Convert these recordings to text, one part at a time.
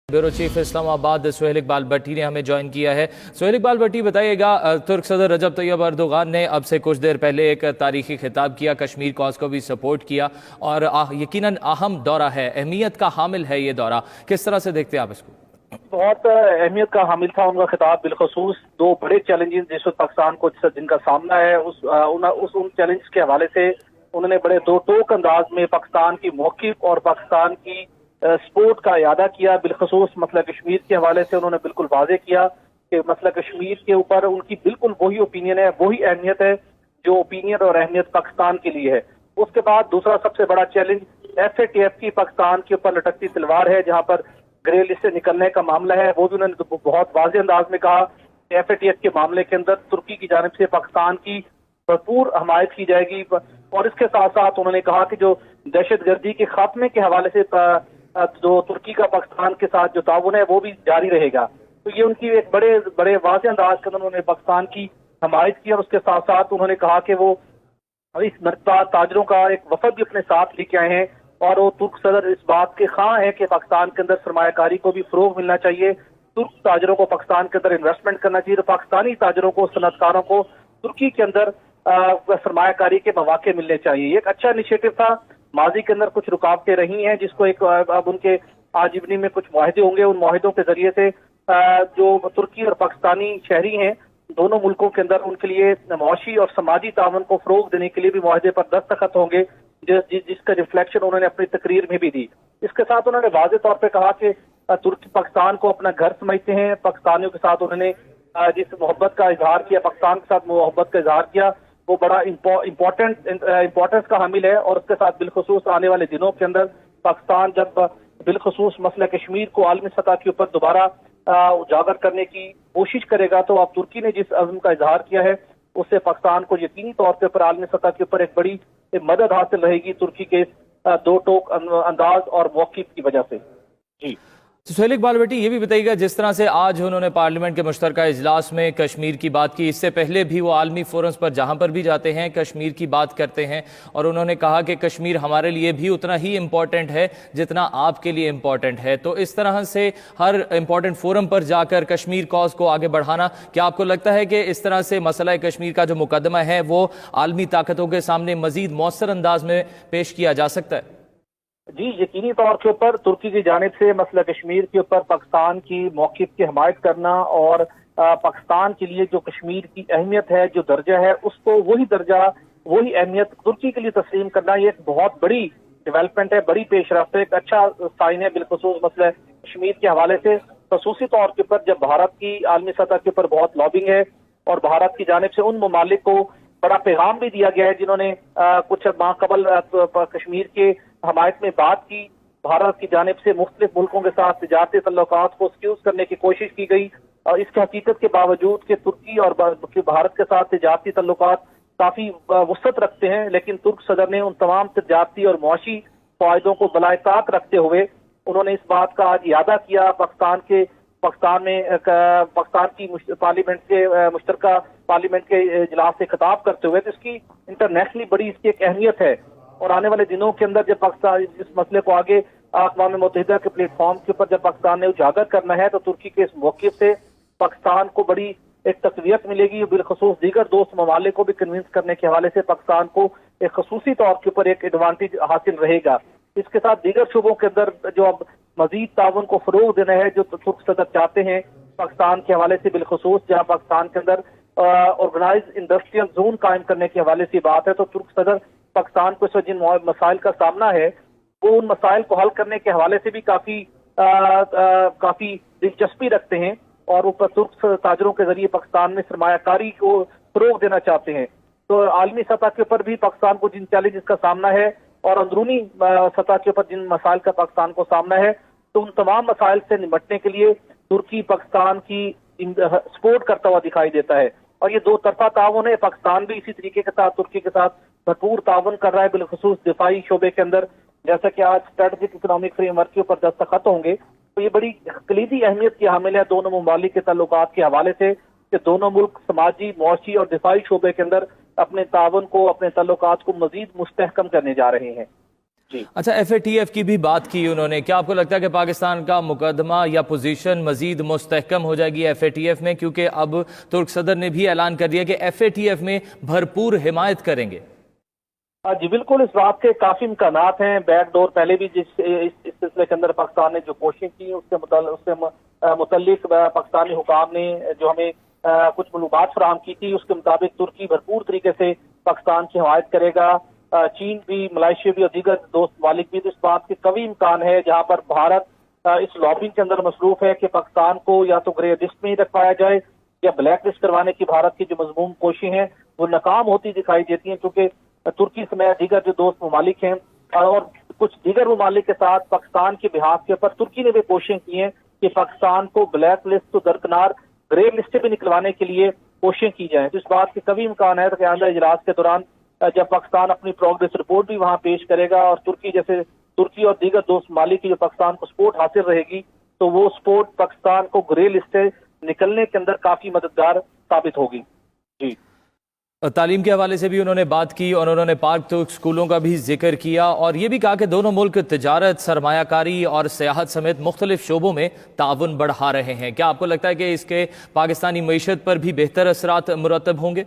Bureau chief Islamabad Suhail Iqbal भट्टी ने हमें join किया है। सुहेल इकबाल भट्टी, बताइएगा, तुर्क सदर रजब तैयब अर्दोगान ने अब से कुछ देर पहले एक तारीखी खिताब किया, कश्मीर कॉज को भी सपोर्ट किया और यकीनन अहम दौरा है, अहमियत का हामिल है ये दौरा, किस तरह से देखते हैं आप इसको? बहुत अहमियत का हामिल था उनका खिताब, बिलखसूस दो बड़े चैलेंजेस जिस वक्त पाकिस्तान को जिनका सामना है उन चैलेंज के हवाले से उन्होंने बड़े दो टोक अंदाज में पाकिस्तान की मौक़िफ़ और पाकिस्तान की सपोर्ट का इयादा किया। बिलखसूस मसला कश्मीर के हवाले से उन्होंने बिल्कुल वाज़ेह किया कि मसला कश्मीर के ऊपर उनकी बिल्कुल वही ओपिनियन है, वही अहमियत है जो ओपिनियन और अहमियत पाकिस्तान के लिए है। उसके बाद दूसरा सबसे बड़ा चैलेंज FATF की पाकिस्तान के ऊपर लटकती तलवार है, जहां पर ग्रे लिस्ट से निकलने का मामला है। वो भी उन्होंने बहुत वाज़ेह अंदाज में कहा कि FATF के मामले के अंदर तुर्की की जानिब से पाकिस्तान की भरपूर हमायत की जाएगी और इसके साथ साथ उन्होंने कहा कि जो दहशतगर्दी के खात्मे के हवाले से जो तुर्की का पाकिस्तान के साथ जो ताउन है वो भी जारी रहेगा। तो ये उनकी एक बड़े वाज़ेह अंदाज के अंदर उन्होंने पाकिस्तान की हमायत की और उसके साथ साथ उन्होंने कहा कि वो इस मरतबा ताजरों का एक वफद भी अपने साथ लेके आए हैं और वो तुर्क सदर इस बात के ख़्वाह है कि पाकिस्तान के अंदर सरमायाकारी को भी फ़रोग़ मिलना चाहिए, तुर्क ताजरों को पाकिस्तान के अंदर इन्वेस्टमेंट करना चाहिए, तो पाकिस्तानी ताजरों को, सनतकारों को तुर्की के अंदर सरमायाकारी के मौके मिलने चाहिए। एक अच्छा इनिशिएटिव था, माजी के अंदर कुछ रुकावटें रही हैं जिसको एक अब उनके आज इवनिंग में कुछ मुआहदे होंगे, उन मुआहदों के जरिए से जो तुर्की और पाकिस्तानी शहरी हैं दोनों मुल्कों के अंदर उनके लिए माशी और समाजी तावन को फ़रोग़ देने के लिए भी मुआहदे पर दस्तखत होंगे, जिसका रिफ्लेक्शन उन्होंने अपनी तकरीर में भी दी। इसके साथ उन्होंने वाज़ेह तौर पर कहा कि तुर्की पाकिस्तान को अपना घर समझते हैं, पाकिस्तानियों के साथ उन्होंने जिस मोहब्बत का इजहार किया, पाकिस्तान के साथ मोहब्बत का इजहार किया, वो बड़ा इम्पोर्टेंस का हामिल है और उसके साथ बिलखसूस आने वाले दिनों के अंदर पाकिस्तान जब बिलखसूस मसला कश्मीर को आलमी सतह के ऊपर दोबारा उजागर करने की कोशिश करेगा, तो अब तुर्की ने जिस अज़्म का इजहार किया है उससे पाकिस्तान को यकीनी तौर पर आलमी सतह के ऊपर एक बड़ी मदद हासिल रहेगी तुर्की के दो टोक अंदाज और मौक़िफ़ की वजह से। जी सुहेल इकबाल भट्टी, ये भी बताइएगा, जिस तरह से आज उन्होंने पार्लियामेंट के मुश्तरका इजलास में कश्मीर की बात की, इससे पहले भी वो आलमी फोरम्स पर जहां पर भी जाते हैं कश्मीर की बात करते हैं और उन्होंने कहा कि कश्मीर हमारे लिए भी उतना ही इम्पोर्टेंट है जितना आपके लिए इम्पोर्टेंट है। तो इस तरह से हर इम्पोर्टेंट फोरम पर जाकर कश्मीर कॉज को आगे बढ़ाना, क्या आपको लगता है कि इस तरह से मसला कश्मीर का जो मुकदमा है वो आलमी ताकतों के सामने मजीद मौसर अंदाज में पेश किया जा सकता है? जी, यकीनी तौर के ऊपर तुर्की की जानिब से मसला कश्मीर के ऊपर पाकिस्तान की मौक़िफ़ की हमायत करना और पाकिस्तान के लिए जो कश्मीर की अहमियत है, जो दर्जा है, उसको वही दर्जा, वही अहमियत तुर्की के लिए तस्लीम करना, ये एक बहुत बड़ी डेवलपमेंट है, बड़ी पेशरफ्त है, एक अच्छा साइन है बिलखसूस मसला कश्मीर के हवाले से। खसूसी तौर के ऊपर जब भारत की आलमी सतह के ऊपर बहुत लॉबिंग है और भारत की जानिब से उन ममालिक को बड़ा पैगाम भी दिया गया है जिन्होंने कुछ माह कबल कश्मीर के हमायत में बात की, भारत की जानिब से मुख्तलिफ मुल्कों के साथ तिजारती तल्लुकात को एक्सक्यूज करने की कोशिश की गई और इसकी हकीकत के बावजूद कि तुर्की और भारत के साथ तिजारती तल्लुकात काफी वसअत रखते हैं, लेकिन तुर्क सदर ने उन तमाम तिजारती और मुआशी फायदों को बलाए ताक रखते हुए उन्होंने इस बात का आज इयादा किया पाकिस्तान की पार्लियामेंट के मुश्तरका पार्लियामेंट के इजलास से खिताब करते हुए। तो इसकी इंटरनेशनली बड़ी इसकी एक अहमियत है और आने वाले दिनों के अंदर जब पाकिस्तान इस मसले को आगे अक़वाम मुत्तहिदा के प्लेटफॉर्म के ऊपर जब पाकिस्तान ने उजागर करना है तो तुर्की के इस मौक़िफ़ से पाकिस्तान को बड़ी एक तक़वियत मिलेगी, बिलखसूस दीगर दोस्त ममालिक को भी कन्विंस करने के हवाले से पाकिस्तान को एक खसूसी तौर के ऊपर एक एडवांटेज हासिल रहेगा। इसके साथ दीगर शोबों के अंदर जो अब मजीद ताउन को फ़रोग़ देना है, जो तुर्क सदर चाहते हैं पाकिस्तान के हवाले से, बिलखसूस जहाँ पाकिस्तान के अंदर ऑर्गेनाइज्ड इंडस्ट्रियल जोन कायम करने के हवाले से बात है, तो तुर्क सदर पाकिस्तान को इस वक्त जिन मसाइल का सामना है वो उन मसाइल को हल करने के हवाले से भी काफी दिलचस्पी रखते हैं और वो तुर्क ताजरों के जरिए पाकिस्तान में सरमायाकारी को फ़रोग़ देना चाहते हैं। तो आलमी सतह के ऊपर भी पाकिस्तान को जिन चैलेंजेस का सामना है और अंदरूनी सतह के ऊपर जिन मसाइल का पाकिस्तान को सामना है, तो उन तमाम मसाइल से निपटने के लिए तुर्की पाकिस्तान की सपोर्ट करता हुआ दिखाई देता है और ये दो तरफा ताउन है। पाकिस्तान भी इसी तरीके के साथ तुर्की के साथ भरपूर ताउन कर रहा है बिलखसूस दिफाई शोबे के अंदर, जैसा कि आज स्ट्रेटेजिक इकोनॉमिक फ्रेमवर्क के ऊपर दस्तखत होंगे। तो ये बड़ी कलीदी अहमियत की हामिल है दोनों ममालिक के ताल्लुकात के हवाले से कि दोनों मुल्क समाजी, मुआशी और दिफाई शोबे के अंदर अपने ताउन को, अपने ताल्लुकात को मजीद मुस्तहकम करने जा रहे हैं। جی अच्छा, FATF کی بھی بات کی انہوں نے. کیا آپ کو لگتا ہے کہ پاکستان کا مقدمہ یا پوزیشن مزید مستحکم ہو جائے گی FATF میں, کیونکہ اب ترک صدر نے بھی اعلان کر دیا کہ FATF میں بھرپور حمایت کریں گے؟ جی بالکل, اس بات کے کافی امکانات ہیں. بیک ڈور پہلے بھی اس سلسلے کے اندر پاکستان نے جو کوششیں کی اس سے متعلق پاکستانی حکام نے جو ہمیں کچھ معلومات فراہم کی تھی, اس کے مطابق ترکی بھرپور طریقے سے پاکستان کی حمایت کرے گا. چین بھی, ملائیشیا بھی اور دیگر دوست ممالک بھی. تو اس بات کے قوی امکان ہے جہاں پر بھارت اس لابنگ کے اندر مصروف ہے کہ پاکستان کو یا تو گرے لسٹ میں ہی رکھوایا جائے یا بلیک لسٹ کروانے کی بھارت کی جو مضمون کوششیں ہیں وہ ناکام ہوتی دکھائی دیتی ہیں, کیونکہ ترکی سمیت دیگر جو دوست ممالک ہیں اور کچھ دیگر ممالک کے ساتھ پاکستان کے بحاث کے اوپر ترکی نے بھی کوششیں کی ہیں کہ پاکستان کو بلیک لسٹ تو درکنار گرے لسٹ پہ نکلوانے کے لیے کوششیں کی جائیں. تو اس بات کے قوی امکان ہے کہ آئندہ اجلاس کے دوران جب پاکستان اپنی پروگریس رپورٹ بھی وہاں پیش کرے گا اور ترکی اور دیگر دوست ممالک کی جو پاکستان کو سپورٹ حاصل رہے گی تو وہ سپورٹ پاکستان کو گرے لسٹ سے نکلنے کے اندر کافی مددگار ثابت ہوگی. جی, تعلیم کے حوالے سے بھی انہوں نے بات کی اور انہوں نے پاک ترک اسکولوں کا بھی ذکر کیا اور یہ بھی کہا کہ دونوں ملک تجارت, سرمایہ کاری اور سیاحت سمیت مختلف شعبوں میں تعاون بڑھا رہے ہیں. کیا آپ کو لگتا ہے کہ اس کے پاکستانی معیشت پر بھی بہتر اثرات مرتب ہوں گے؟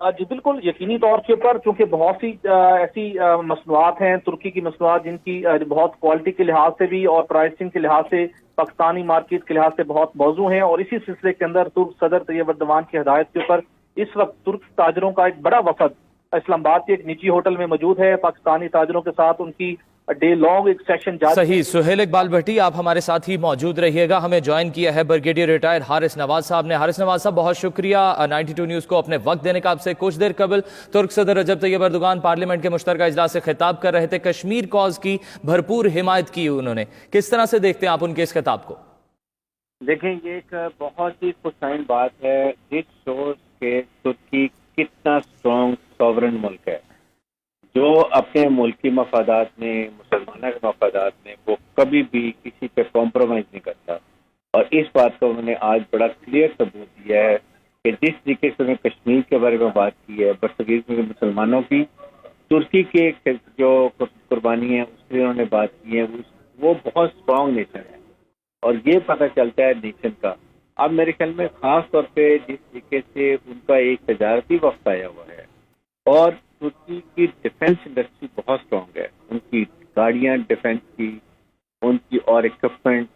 جی بالکل, یقینی طور کے اوپر, چونکہ بہت سی ایسی مصنوعات ہیں ترکی کی مصنوعات جن کی بہت کوالٹی کے لحاظ سے بھی اور پرائسنگ کے لحاظ سے پاکستانی مارکیٹ کے لحاظ سے بہت موزوں ہیں. اور اسی سلسلے کے اندر ترک صدر طیب اردوان کی ہدایت کے اوپر اس وقت ترک تاجروں کا ایک بڑا وفد اسلام آباد کے ایک نجی ہوٹل میں موجود ہے. پاکستانی تاجروں کے ساتھ ان کی ڈے لانگ ایک سیشن جاری. صحیح. سہیل اقبال بھٹی, آپ ہمارے ساتھ ہی موجود رہیے گا. ہمیں جوائن کیا ہے بریگیڈیئر ریٹائر حارث نواز صاحب نے. حارث نواز صاحب, بہت شکریہ 92 نیوز کو اپنے وقت دینے کا. آپ سے کچھ دیر قبل ترک صدر رجب طیب اردوغان پارلیمنٹ کے مشترکہ اجلاس سے خطاب کر رہے تھے. کشمیر کاز کی بھرپور حمایت کی انہوں نے. کس طرح سے دیکھتے ہیں آپ ان کے اس خطاب کو؟ دیکھیں, یہ ایک بہت ہی خوشائن بات ہے جس شوز کے ترکی کتنا اسٹرانگ سوورن ملک ہے جو اپنے ملکی مفادات میں, مسلمانوں کے مفادات میں وہ کبھی بھی کسی پہ کمپرومائز نہیں کرتا. اور اس بات کو انہوں نے آج بڑا کلیئر ثبوت دیا ہے کہ جس طریقے سے انہوں نے کشمیر کے بارے میں بات کی ہے, برصغیر میں مسلمانوں کی, ترکی کے جو قربانی ہے اس سے انہوں نے بات کی ہے, وہ بہت اسٹرانگ نیشن ہے اور یہ پتہ چلتا ہے نیشن کا. اب میرے خیال میں خاص طور پہ جس طریقے سے ان کا ایک تجارتی وقت آیا ہوا ہے اور ترکی کی ڈیفنس انڈسٹری بہت اسٹرانگ ہے, ان کی گاڑیاں ڈیفنس کی, ان کی اور اکوپمنٹ,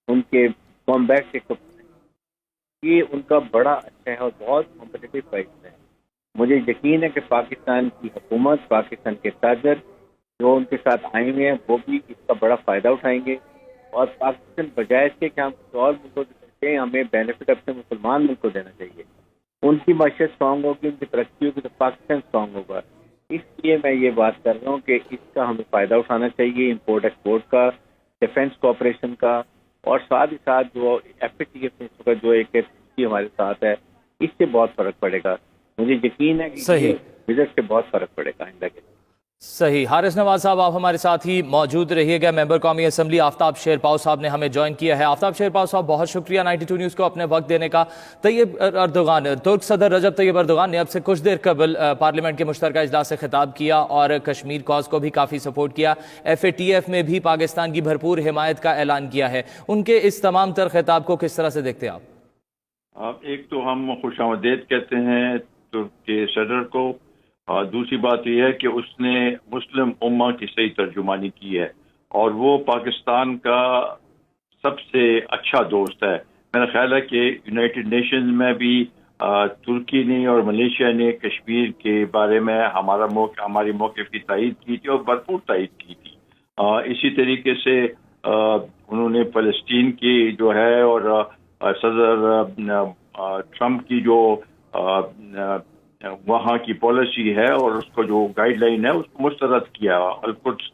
ان کے کمبیٹ اکوپمنٹ, یہ ان کا بڑا اچھا ہے اور بہت کمپٹیٹو پرائس ہے. مجھے یقین ہے کہ پاکستان کی حکومت, پاکستان کے تاجر جو ان کے ساتھ آئے ہوئے ہیں وہ بھی اس کا بڑا فائدہ اٹھائیں گے. اور پاکستان بجائے اس کے کہ ہم کچھ اور ملکوں سے کرتے ہیں, ہمیں بینیفٹ اپنے مسلمان ملک کو دینا چاہیے. ان کی معیشت اسٹرانگ ہوگی, ان کی ترقی ہوگی تو پاکستان اسٹرانگ ہوگا. اس لیے میں یہ بات کر رہا ہوں کہ اس کا ہمیں فائدہ اٹھانا چاہیے, امپورٹ ایکسپورٹ کا, ڈیفنس کوآپریشن کا, اور ساتھ ہی ساتھ جو FATF کا جو ایک ہمارے ساتھ ہے اس سے بہت فرق پڑے گا. مجھے یقین ہے کہ وزٹ سے بہت فرق پڑے گا آئندہ کے. صحیح. حارث نواز صاحب, آپ ہمارے ساتھ ہی موجود رہیے گا. ممبر قومی اسمبلی آفتاب شیرپاؤ صاحب نے ہمیں جوائن کیا ہے. آفتاب شیرپاؤ صاحب, بہت شکریہ 92 نیوز کو اپنے وقت دینے کا. طیب اردوغان, ترک صدر رجب طیب اردوغان نے اب سے کچھ دیر قبل پارلیمنٹ کے مشترکہ اجلاس سے خطاب کیا اور کشمیر کاز کو بھی کافی سپورٹ کیا. FATF میں بھی پاکستان کی بھرپور حمایت کا اعلان کیا ہے. ان کے اس تمام تر خطاب کو کس طرح سے دیکھتے ہیں آپ؟ ایک تو ہم خوش آمدید کہتے ہیں ترک کے صدر کو, اور دوسری بات یہ ہے کہ اس نے مسلم امہ کی صحیح ترجمانی کی ہے اور وہ پاکستان کا سب سے اچھا دوست ہے. میرا خیال ہے کہ یونائٹڈ نیشنز میں بھی ترکی نے اور ملیشیا نے کشمیر کے بارے میں ہماری موقف کی تائید کی تھی اور بھرپور تائید کی تھی. اسی طریقے سے انہوں نے فلسطین کی جو ہے اور صدر ٹرمپ کی جو وہاں کی پالیسی ہے اور اس کو جو گائیڈ لائن ہے اس کو مسترد کیا. القدس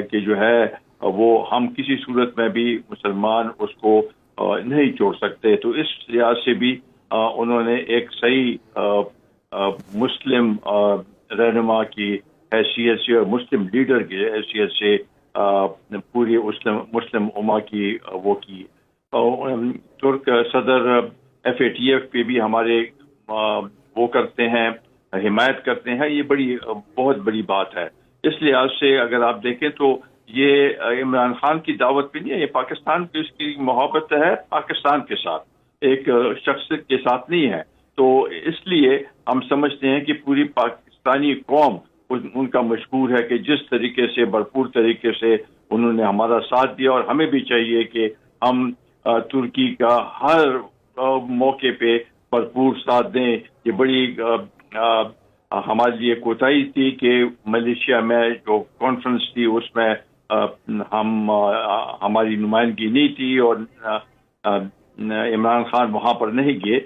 کی جو ہے وہ ہم کسی صورت میں بھی مسلمان اس کو نہیں چھوڑ سکتے. تو اس لحاظ سے بھی انہوں نے ایک صحیح مسلم رہنما کی حیثیت سے اور مسلم لیڈر کی حیثیت سے پوری مسلم امہ کی وہ کی. ترک صدر FATF پہ بھی ہمارے وہ کرتے ہیں, حمایت کرتے ہیں. یہ بہت بڑی بات ہے اس لحاظ سے اگر آپ دیکھیں تو یہ عمران خان کی دعوت بھی نہیں ہے، یہ پاکستان کی اس کی محبت ہے پاکستان کے ساتھ، ایک شخص کے ساتھ نہیں ہے. تو اس لیے ہم سمجھتے ہیں کہ پوری پاکستانی قوم ان کا مشکور ہے کہ جس طریقے سے بھرپور طریقے سے انہوں نے ہمارا ساتھ دیا، اور ہمیں بھی چاہیے کہ ہم ترکی کا ہر موقع پہ بھرپور ساتھ دیں. یہ بڑی ہمارے لیے کوتاہی تھی کہ ملیشیا میں جو کانفرنس تھی اس میں ہماری نمائندگی نہیں تھی اور عمران خان وہاں پر نہیں گئے.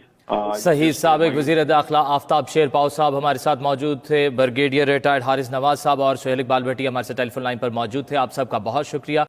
صحیح. سابق وزیر داخلہ آفتاب شیر پاؤ صاحب ہمارے ساتھ موجود تھے، برگیڈیئر ریٹائرڈ حارث نواز صاحب اور سہیل اقبال بھٹی ہمارے ساتھ ٹیلی فون لائن پر موجود تھے. آپ سب کا بہت شکریہ.